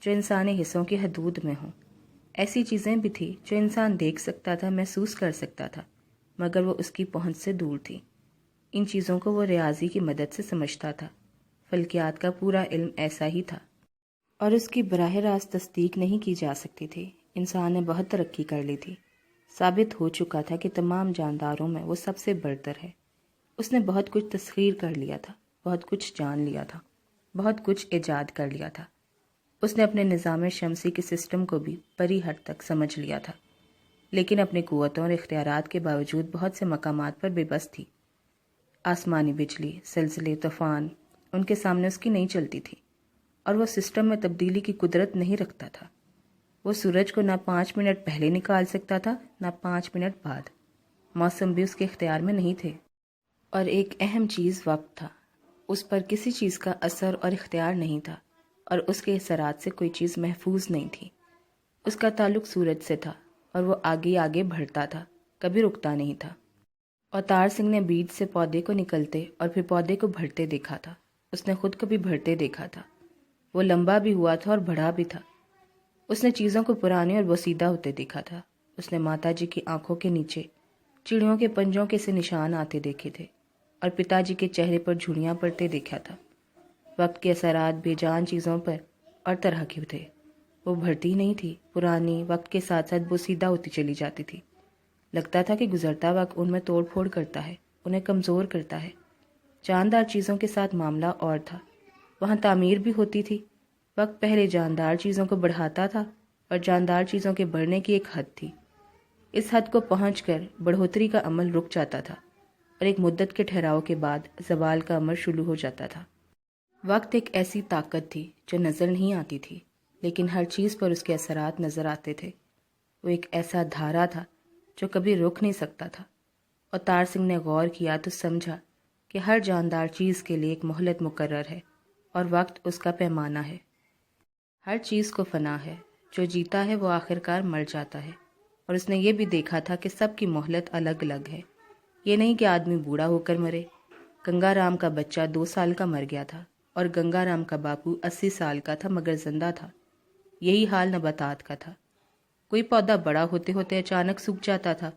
جو انسانی حصوں کی حدود میں ہوں۔ ایسی چیزیں بھی تھیں جو انسان دیکھ سکتا تھا، محسوس کر سکتا تھا، مگر وہ اس کی پہنچ سے دور تھی۔ ان چیزوں کو وہ ریاضی کی مدد سے سمجھتا تھا۔ فلکیات کا پورا علم ایسا ہی تھا اور اس کی براہ راست تصدیق نہیں کی جا سکتی تھی۔ انسان نے بہت ترقی کر لی تھی، ثابت ہو چکا تھا کہ تمام جانداروں میں وہ سب سے برتر ہے۔ اس نے بہت کچھ تسخیر کر لیا تھا، بہت کچھ جان لیا تھا، بہت کچھ ایجاد کر لیا تھا۔ اس نے اپنے نظام شمسی کے سسٹم کو بھی بڑی حد تک سمجھ لیا تھا، لیکن اپنی قوتوں اور اختیارات کے باوجود بہت سے مقامات پر بے بس تھی۔ آسمانی بجلی، زلزلے، طوفان ان کے سامنے اس کی نہیں چلتی تھی، اور وہ سسٹم میں تبدیلی کی قدرت نہیں رکھتا تھا۔ وہ سورج کو نہ 5 منٹ پہلے نکال سکتا تھا، نہ 5 منٹ بعد۔ موسم بھی اس کے اختیار میں نہیں تھے، اور ایک اہم چیز وقت تھا۔ اس پر کسی چیز کا اثر اور اختیار نہیں تھا، اور اس کے اثرات سے کوئی چیز محفوظ نہیں تھی۔ اس کا تعلق سورج سے تھا، اور وہ آگے آگے بڑھتا تھا، کبھی رکتا نہیں تھا۔ اوتار سنگھ نے بیج سے پودے کو نکلتے اور پھر پودے کو بڑھتے دیکھا تھا۔ اس نے خود کو بھی بڑھتے دیکھا تھا۔ وہ لمبا بھی ہوا تھا اور بڑھا بھی تھا۔ اس نے چیزوں کو پرانے اور بوسیدہ ہوتے دیکھا تھا۔ اس نے ماتا جی کی آنکھوں کے نیچے چڑیوں کے پنجوں کے سے نشان آتے دیکھے تھے، اور پتا جی کے چہرے پر جھڑیاں پڑتے دیکھا تھا۔ وقت کے اثرات بے جان چیزوں پر اور طرح کے تھے۔ وہ بڑھتی نہیں تھی، پرانی وقت کے ساتھ ساتھ بوسیدہ ہوتی چلی جاتی تھی۔ لگتا تھا کہ گزرتا وقت ان میں توڑ پھوڑ کرتا ہے، انہیں کمزور کرتا ہے۔ جاندار چیزوں کے ساتھ معاملہ اور تھا، وہاں تعمیر بھی ہوتی تھی۔ وقت پہلے جاندار چیزوں کو بڑھاتا تھا، اور جاندار چیزوں کے بڑھنے کی ایک حد تھی۔ اس حد کو پہنچ کر بڑھوتری کا عمل رک جاتا تھا، اور ایک مدت کے ٹھہراؤ کے بعد زوال کا عمل شروع ہو جاتا تھا۔ وقت ایک ایسی طاقت تھی جو نظر نہیں آتی تھی، لیکن ہر چیز پر اس کے اثرات نظر آتے تھے۔ وہ ایک ایسا دھارا تھا جو کبھی رک نہیں سکتا تھا۔ اوتار سنگھ نے غور کیا تو سمجھا کہ ہر جاندار چیز کے لیے ایک مہلت مقرر ہے، اور وقت اس کا پیمانہ ہے۔ ہر چیز کو فنا ہے، جو جیتا ہے وہ آخرکار مر جاتا ہے۔ اور اس نے یہ بھی دیکھا تھا کہ سب کی مہلت الگ الگ ہے۔ یہ نہیں کہ آدمی بوڑھا ہو کر مرے۔ گنگا رام کا بچہ 2 سال کا مر گیا تھا، اور گنگا رام کا باپو 80 سال کا تھا مگر زندہ تھا۔ یہی حال نباتات کا تھا۔ کوئی پودا بڑا ہوتے ہوتے اچانک سوکھ جاتا تھا،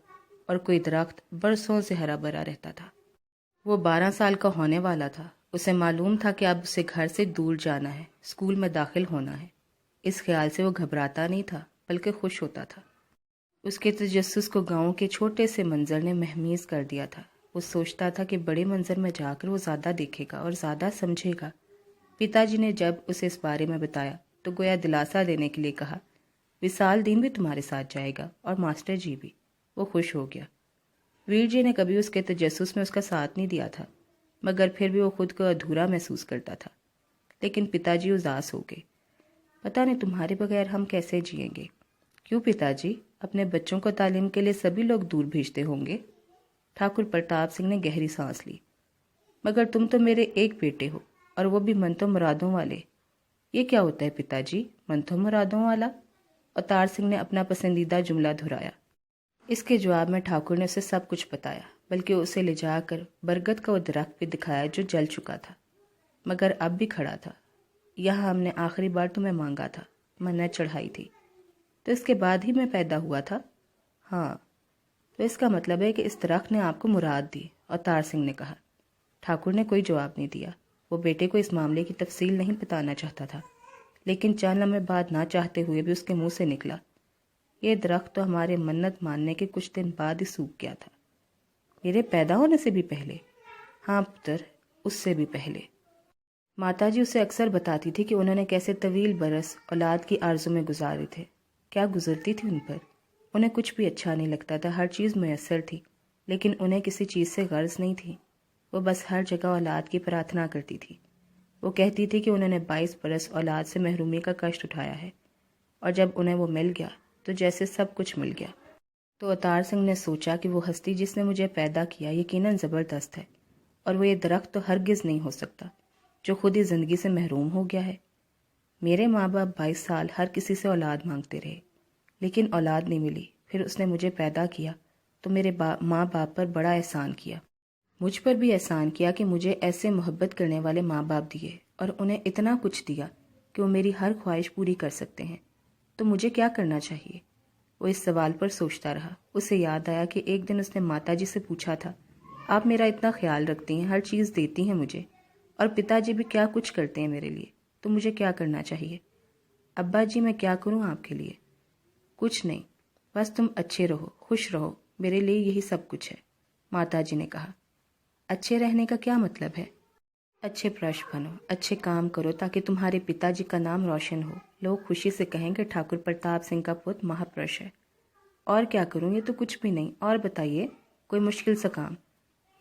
اور کوئی درخت برسوں سے ہرا بھرا رہتا تھا۔ وہ 12 سال کا ہونے والا تھا۔ اسے معلوم تھا کہ اب اسے گھر سے دور جانا ہے، اسکول میں داخل ہونا ہے۔ اس خیال سے وہ گھبراتا نہیں تھا، بلکہ خوش ہوتا تھا۔ اس کے تجسس کو گاؤں کے چھوٹے سے منظر نے مہمیز کر دیا تھا۔ وہ سوچتا تھا کہ بڑے منظر میں جا کر وہ زیادہ دیکھے گا اور زیادہ سمجھے گا۔ پتا جی نے جب اسے اس بارے میں بتایا تو گویا دلاسا دینے کے لیے کہا، وصال دین بھی تمہارے ساتھ جائے گا، اور ماسٹر جی بھی۔ وہ خوش ہو گیا۔ ویر جی نے کبھی اس کے تجسس میں اس کا ساتھ نہیں دیا تھا، مگر پھر بھی وہ خود کو ادھورا محسوس کرتا تھا۔ لیکن پتا جی اداس ہو گئے۔ پتہ نہیں تمہارے بغیر ہم کیسے جئیں گے؟ کیوں پتا جی؟ اپنے بچوں کو تعلیم کے لیے سبھی لوگ دور بھیجتے ہوں گے۔ ٹھاکر پرتاپ سنگھ نے گہری سانس لی۔ مگر تم تو میرے ایک بیٹے ہو، اور وہ بھی منتوں مرادوں والے۔ یہ کیا ہوتا ہے پتا جی، منتوں مرادوں والا؟ اوتار سنگھ نے اپنا پسندیدہ جملہ دہرایا۔ اس کے جواب میں ٹھاکر نے اسے سب کچھ بتایا، بلکہ اسے لے جا کر برگد کا وہ درخت بھی دکھایا جو جل چکا تھا، مگر اب بھی کھڑا تھا۔ یہاں ہم نے آخری بار تمہیں مانگا تھا، منت چڑھائی تھی، تو اس کے بعد ہی میں پیدا ہوا تھا؟ ہاں۔ تو اس کا مطلب ہے کہ اس درخت نے آپ کو مراد دی، اوتار سنگھ نے کہا۔ ٹھاکر نے کوئی جواب نہیں دیا۔ وہ بیٹے کو اس معاملے کی تفصیل نہیں بتانا چاہتا تھا، لیکن چند لمحے بعد نہ چاہتے ہوئے بھی اس کے منہ سے نکلا، یہ درخت تو ہمارے منت ماننے کے کچھ دن بعد ہی سوکھ گیا تھا۔ میرے پیدا ہونے سے بھی پہلے؟ ہاں پتر، اس سے بھی پہلے۔ ماتا جی اسے اکثر بتاتی تھی کہ انہوں نے کیسے طویل برس اولاد کی آرزو میں گزارے تھے۔ کیا گزرتی تھی ان پر؟ انہیں کچھ بھی اچھا نہیں لگتا تھا، ہر چیز میسر تھی، لیکن انہیں کسی چیز سے غرض نہیں تھی۔ وہ بس ہر جگہ اولاد کی پرارتھنا کرتی تھی۔ وہ کہتی تھی کہ انہوں نے 22 برس اولاد سے محرومی کا کشٹ اٹھایا ہے، اور جب انہیں وہ مل گیا تو جیسے سب کچھ مل گیا۔ تو اوتار سنگھ نے سوچا کہ وہ ہستی جس نے مجھے پیدا کیا یقیناً زبردست ہے، اور وہ یہ درخت تو ہرگز نہیں ہو سکتا جو خود ہی زندگی سے محروم ہو گیا ہے۔ میرے ماں باپ 22 سال ہر کسی سے اولاد مانگتے رہے، لیکن اولاد نہیں ملی۔ پھر اس نے مجھے پیدا کیا تو میرے ماں باپ پر بڑا احسان کیا، مجھ پر بھی احسان کیا کہ مجھے ایسے محبت کرنے والے ماں باپ دیے، اور انہیں اتنا کچھ دیا کہ وہ میری ہر خواہش پوری کر سکتے ہیں۔ تو مجھے کیا کرنا چاہیے؟ وہ اس سوال پر سوچتا رہا۔ اسے یاد آیا کہ ایک دن اس نے ماتا جی سے پوچھا تھا، آپ میرا اتنا خیال رکھتی ہیں، ہر چیز دیتی ہیں مجھے، اور پتا جی بھی کیا کچھ کرتے ہیں میرے لیے، تو مجھے کیا کرنا چاہیے؟ ابا جی میں کیا کروں آپ کے لیے؟ کچھ نہیں، بس تم اچھے رہو، خوش رہو، میرے لیے یہی سب کچھ ہے، ماتا جی نے کہا۔ اچھے رہنے کا کیا مطلب ہے؟ اچھے پرش بنو، اچھے کام کرو تاکہ تمہارے پتا جی کا نام روشن ہو، لوگ خوشی سے کہیں کہ ٹھاکر پرتاپ سنگھ کا پت مہاپرش ہے۔ اور کیا کروں؟ یہ تو کچھ بھی نہیں، اور بتائیے کوئی مشکل سا کام۔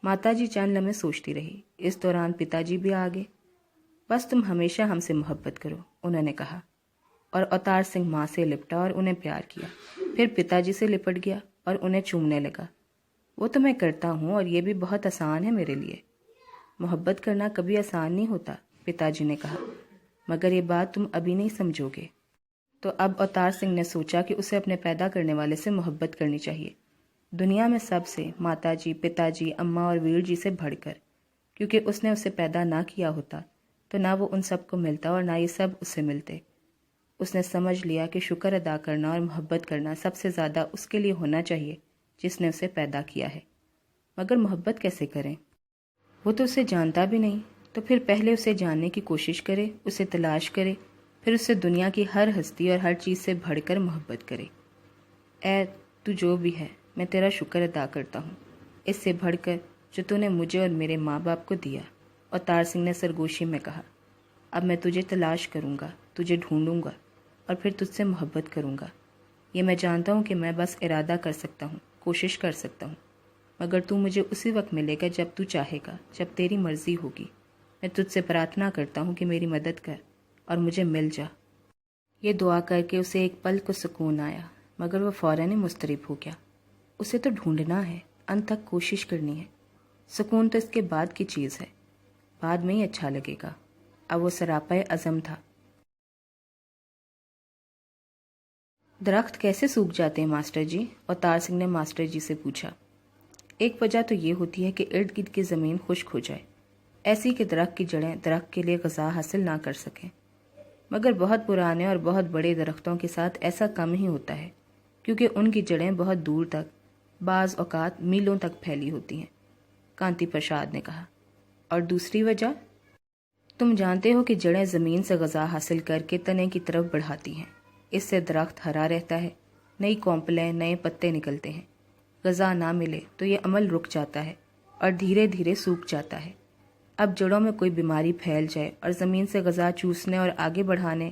ماتا جی چند لمحے سوچتی رہی۔ اس دوران پتا جی بھی آگے۔ بس تم ہمیشہ ہم سے محبت کرو، انہوں نے کہا، اور اوتار سنگھ ماں سے لپٹا اور انہیں پیار کیا، پھر پتا جی سے لپٹ گیا اور انہیں چومنے لگا۔ وہ تو میں کرتا ہوں، اور یہ بھی بہت آسان ہے میرے لیے۔ محبت کرنا کبھی آسان نہیں ہوتا، پتا جی نے کہا، مگر یہ بات تم ابھی نہیں سمجھو گے۔ تو اب اوتار سنگھ نے سوچا کہ اسے اپنے پیدا کرنے والے سے محبت کرنی چاہیے، دنیا میں سب سے، ماتا جی، پتا جی، اماں اور ویر جی سے بڑھ کر، کیونکہ اس نے اسے پیدا نہ کیا ہوتا تو نہ وہ ان سب کو ملتا اور نہ یہ سب اسے ملتے۔ اس نے سمجھ لیا کہ شکر ادا کرنا اور محبت کرنا سب سے زیادہ اس کے لیے ہونا چاہیے جس نے اسے پیدا کیا ہے۔ مگر محبت کیسے کریں؟ وہ تو اسے جانتا بھی نہیں، تو پھر پہلے اسے جاننے کی کوشش کرے، اسے تلاش کرے، پھر اسے دنیا کی ہر ہستی اور ہر چیز سے بڑھ کر محبت کرے۔ اے تو جو بھی ہے، میں تیرا شکر ادا کرتا ہوں، اس سے بڑھ کر جو تو نے مجھے اور میرے ماں باپ کو دیا، اوتار سنگھ نے سرگوشی میں کہا۔ اب میں تجھے تلاش کروں گا، تجھے ڈھونڈوں گا، اور پھر تجھ سے محبت کروں گا۔ یہ میں جانتا ہوں کہ میں بس ارادہ کر سکتا ہوں، کوشش کر سکتا ہوں، مگر تو مجھے اسی وقت ملے گا جب تو چاہے گا، جب تیری مرضی ہوگی۔ میں تجھ سے پرارتھنا کرتا ہوں کہ میری مدد کر اور مجھے مل جا۔ یہ دعا کر کے اسے ایک پل کو سکون آیا، مگر وہ فوراً ہی مضطرب ہو گیا۔ اسے تو ڈھونڈنا ہے، انت تک کوشش کرنی ہے، سکون تو اس کے بعد کی چیز ہے، بعد میں ہی اچھا لگے گا۔ اب وہ سراپے عزم تھا۔ درخت کیسے سوکھ جاتے ہیں ماسٹر جی؟ اوتار سنگھ نے ماسٹر جی سے پوچھا۔ ایک وجہ تو یہ ہوتی ہے کہ ارد گرد کی زمین خشک ہو جائے، ایسی کہ درخت کی جڑیں درخت کے لیے غذا حاصل نہ کر سکیں، مگر بہت پرانے اور بہت بڑے درختوں کے ساتھ ایسا کم ہی ہوتا ہے، کیونکہ ان کی جڑیں بہت دور تک، بعض اوقات میلوں تک پھیلی ہوتی ہیں، کانتی پرساد نے کہا۔ اور دوسری وجہ؟ تم جانتے ہو کہ جڑیں زمین سے غذا حاصل کر کے تنے کی طرف بڑھاتی ہیں، اس سے درخت ہرا رہتا ہے، نئی کونپلیں، نئے پتے نکلتے ہیں۔ غذا نہ ملے تو یہ عمل رک جاتا ہے اور دھیرے دھیرے سوکھ جاتا ہے۔ اب جڑوں میں کوئی بیماری پھیل جائے اور زمین سے غذا چوسنے اور آگے بڑھانے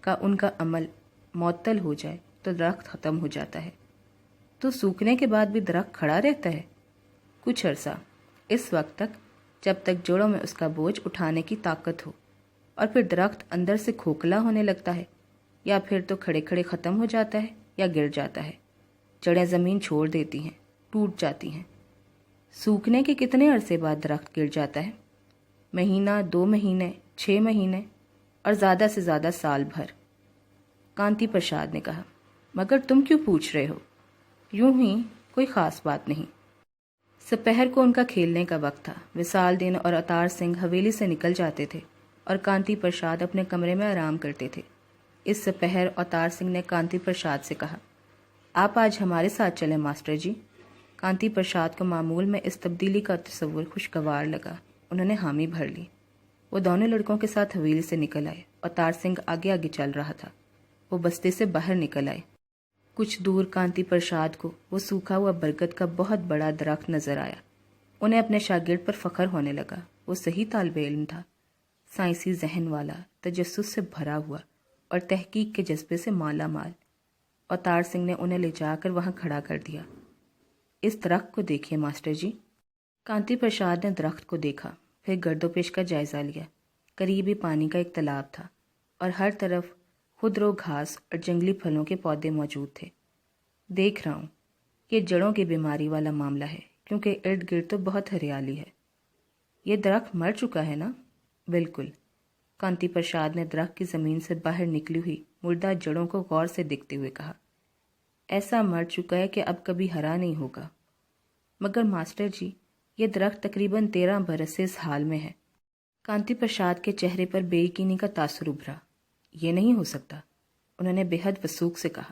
کا ان کا عمل معطل ہو جائے تو درخت ختم ہو جاتا ہے۔ تو سوکھنے کے بعد بھی درخت کھڑا رہتا ہے؟ کچھ عرصہ، اس وقت تک جب تک جڑوں میں اس کا بوجھ اٹھانے کی طاقت ہو، اور پھر درخت اندر سے کھوکھلا ہونے لگتا ہے، یا پھر تو کھڑے کھڑے ختم ہو جاتا ہے یا گر جاتا ہے، جڑیں زمین چھوڑ دیتی ہیں، ٹوٹ جاتی ہیں۔ سوکھنے کے کتنے عرصے بعد درخت گر جاتا ہے؟ مہینہ، 2 مہینے، 6 مہینے، اور زیادہ سے زیادہ سال بھر، کانتی پرساد نے کہا۔ مگر تم کیوں پوچھ رہے ہو؟ یوں ہی، کوئی خاص بات نہیں۔ سپہر کو ان کا کھیلنے کا وقت تھا۔ وصال دن اور اوتار سنگھ حویلی سے نکل جاتے تھے اور کانتی پرساد اپنے کمرے میں آرام کرتے تھے۔ اس سپہر اوتار سنگھ نے کانتی پرساد سے کہا، آپ آج ہمارے ساتھ چلیں ماسٹر جی۔ کانتی پرساد کو معمول میں اس تبدیلی کا تصور خوشگوار لگا۔ انہوں نے حامی بھر لی۔ وہ دونوں لڑکوں کے ساتھ حویلی سے نکل آئے۔ اوتار سنگھ آگے آگے چل رہا تھا۔ وہ بستی سے باہر نکل آئے۔ کچھ دور کانتی پرساد کو وہ سوکھا ہوا برگد کا بہت بڑا درخت نظر آیا۔ انہیں اپنے شاگرد پر فخر ہونے لگا۔ وہ صحیح طالب علم تھا، سائنسی ذہن والا، تجسس سے بھرا ہوا اور تحقیق کے جذبے سے مالا مال۔ اوتار سنگھ نے انہیں لے جا کر وہاں کھڑا کر دیا۔ اس درخت کو دیکھیے ماسٹر جی۔ کانتی پرساد نے درخت کو دیکھا، پھر گرد و پیش کا جائزہ لیا۔ قریب ہی پانی کا ایک تالاب تھا اور ہر طرف خودرو گھاس اور جنگلی پھلوں کے پودے موجود تھے۔ دیکھ رہا ہوں، یہ جڑوں کی بیماری والا معاملہ ہے، کیونکہ ارد گرد تو بہت ہریالی ہے۔ یہ درخت مر چکا ہے نا؟ بالکل۔ کانتی پرساد نے درخت کی زمین سے باہر نکلی ہوئی مردہ جڑوں کو غور سے دیکھتے ہوئے کہا، ایسا مر چکا ہے کہ اب کبھی ہرا نہیں ہوگا۔ مگر ماسٹر جی، یہ درخت تقریباً 13 برس سے اس حال میں ہے۔ کانتی پرساد کے چہرے پر بے یقینی کا تاثر ابھرا۔ یہ نہیں ہو سکتا، انہوں نے بے حد وثوق سے کہا۔